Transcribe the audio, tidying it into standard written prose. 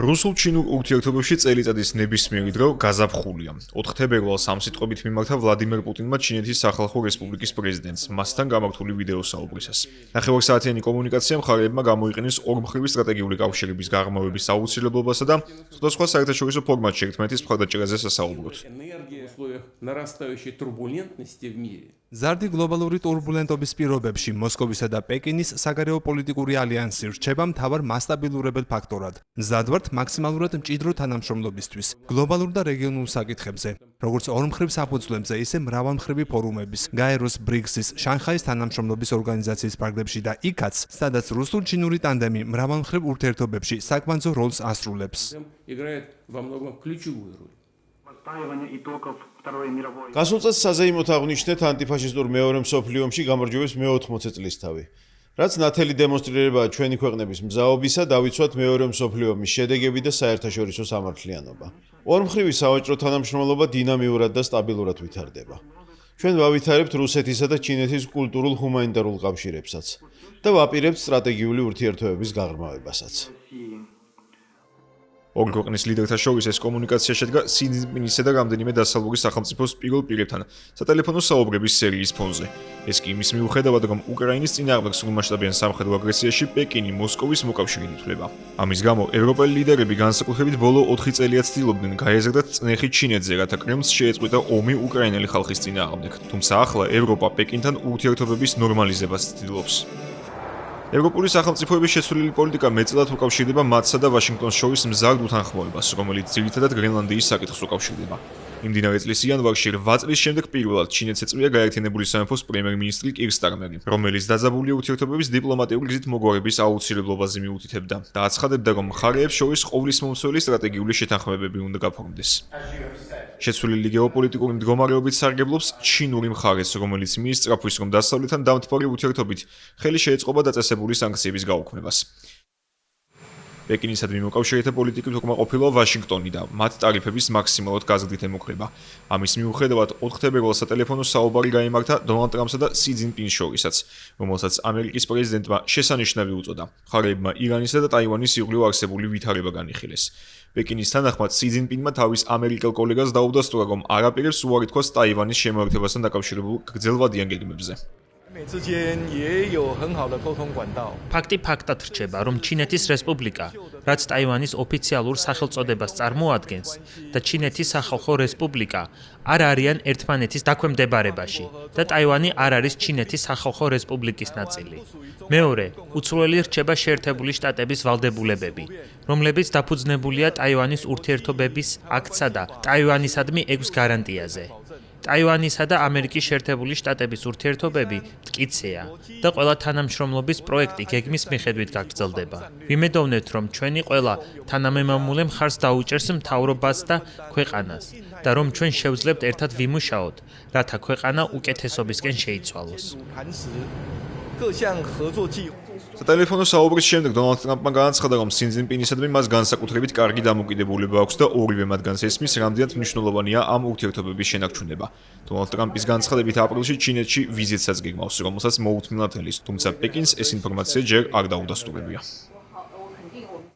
რუსულ-ჩინურ ურთიერთობებში წელიწადის ნებისმიერი დრო გაზაფხულია. 4 თებერვალს ამ სიტყვებით მიმართა ვლადიმერ პუტინმა ჩინეთის სახალხო რესპუბლიკის პრეზიდენტს, მასთან გამართული ვიდეოსაუბრისას. ნახევარსაათიანი კომუნიკაცია მხარეებმა გამოიყენეს ორმხრივი სტრატეგიული კავშირების გაღრმავების აუცილებლობასა და სხვადასხვა საერთაშორისო ფორმატში ერთმანეთის მხარდაჭერაზე სასაუბროთ. ზარდი გლობალური ტურბულენტობის პირობებში მოსკოვისა და პეკინის საგარეო პოლიტიკური ალიანსი რჩება მთავარ მასტაბილურებელ ფაქტორად. მზადვართ მაქსიმალურად მჭიდრო თანამშრომლობისთვის გლობალურ და რეგიონულ საკითხებზე, როგორც ორმხრივ საფუძვლებზე, ისე მრავალმხრივი ფორუმების, გაეროს, ბრიქსის, შანხაის თანამშრომლობის ორგანიზაციის ფარგლებში და იქაც, სადაც რუსულ-ჩინური ტანდემი მრავალმხრივ ურთიერთობებში საკვანძო როლს ასრულებს. გასულ წელს საზეიმოდ აღნიშნეთ ანტიფაშისტურ მეორე მსოფლიო ომში გამარჯვების მე-80 წლისთავი. რაც ნათელი დემონსტრირებაა ჩვენი ქვეყნების მზაობისა, დავიცვათ მეორე მსოფლიო ომის შედეგები და საერთაშორისო სამართლიანობა. ორმხრივი სავაჭრო თანამშრომლობა დინამიურად და სტაბილურად ვითარდება. ჩვენ ვავითარებთ რუსეთისა და ჩინეთის კულტურულ ჰუმანიტარულ კავშირებსაც და ვაპირებთ სტრატეგიული ურთიერთობების გაღრმავებასაც. ორი ქვეყნის ლიდერთა შორის ეს კომუნიკაცია შედგა სი ძინპინისა და რამდენიმე დასავლური სახელმწიფოს პირველ პირებთან სატელეფონო საუბრების სერიის ფონზე. ეს კი იმის მიუხედავად, რომ უკრაინის წინააღმდეგ სრულმასშტაბიან სამხედრო აგრესიაში პეკინი მოსკოვის მოკავშირედ ითვლება. ამის გამო ევროპელი ლიდერები განსაკუთრებით ბოლო 4 წელია ცდილობდნენ გაეზრდათ წნეხი ჩინეთზე, რათა კრემლს შეეწყვიტა ომი უკრაინელი ხალხის წინააღმდეგ. თუმცა ახლა ევროპა პეკინთან ურთიერთობების ნორმალიზებას ცდილობს. ევროპული სახელმწიფოების შეცვლილი პოლიტიკა მეტწილად უკავშირდება მათსა და ვაშინგტონს შორის მზარდ უთანხმოებას, რომელიც ძირითადად გრენლანდიის საკითხს უკავშირდება. იმდინარე წლის იანვარში 8 წლის შემდეგ პირველად ჩინეთს ეწვია გაერთიანებული სამეფოს პრემიერ-მინისტრი კირ სტარმერი, რომელიც დაძაბული ურთიერთობების დიპლომატიური გზით მოგვარების აუცილებლობაზე მიუთითებდა და აცხადებდა, რომ მხარეებს შორის ყოვლისმომცველი სტრატეგიული შეთანხმებები უნდა გაფორმდეს. შეცვლილი გეოპოლიტიკური მდგომარეობით სარგებლობს ჩინური მხარეც, რომელიც მის სწრაფვის რომ დასავლეთთან დამთბარი ურთიერთობით ხელი შეეწყობა დაწესებული სანქციების გაუქმებას. პეკინისადმი მოკავშირეთა პოლიტიკით უკმაყოფილო ვაშინგტონი და მათ ტარიფების მაქსიმალურად გაზრდით ემუქრება. ამის მიუხედავად 4 თებერვალს სატელეფონო საუბარი გაიმართა დონალდ ტრამპსა და სი ძინპინს შორისაც, რომელსაც ამერიკის პრეზიდენტმა შესანიშნავი უწოდა. მხარეებმა ირანისა და ტაივანის ირგვლივ არსებული ვითარება განიხილეს. პეკინის თანახმად სი ძინპინმა თავის ამერიკელ კოლეგას დაუდასტურა, რომ არ აპირებს უარი თქვას ტაივანის შემოერთებასთან დაკავშირებულ გრძელვადიან გეგმებზე. ფაქტი ფაქტად რჩება, რომ ჩინეთის რესპუბლიკა, რაც ტაივანის ოფიციალურ სახელწოდებას წარმოადგენს, და ჩინეთის სახალხო რესპუბლიკა არ არიან ერთმანეთის დაქვემდებარებაში და ტაივანი არ არის ჩინეთის სახალხო რესპუბლიკის ნაწილი. მეორე, უცვლელი რჩება შეერთებული შტატების ვალდებულებები, რომლებიც დაფუძნებულია ტაივანის ურთიერთობების აქტსა და ტაივანისადმი 6 გარანტიაზე. ტაივანისა და ამერიკის შეერთებული შტატების ურთიერთობები მტკიცეა და ყველა თანამშრომლობის პროექტი გეგმის მიხედვით გაგრძელდება. ვიმედოვნებთ, რომ ჩვენი ყველა თანამემამულე მხარს დაუჭერს მთავრობას და ქვეყანას და რომ ჩვენ შევძლებთ ერთად ვიმუშაოთ, რათა ქვეყანა უკეთესობისკენ შეიცვალოს. სატელეფონო საუბრის შემდეგ დონალდ ტრამპმა განაცხადა, რომ სი ძინპინისადმი მას განსაკუთრებით კარგი დამოკიდებულება აქვს და ორივე მათგანს ესმის, რამდენად მნიშვნელოვანია ამ ურთიერთობების შენარჩუნება. დონალდ ტრამპის განცხადებით აპრილში ჩინეთში ვიზიტსაც გეგმავს, რომელსაც მოუთმენლად ელის, თუმცა პეკინს ეს ინფორმაცია ჯერ არ დაუდასტურებია.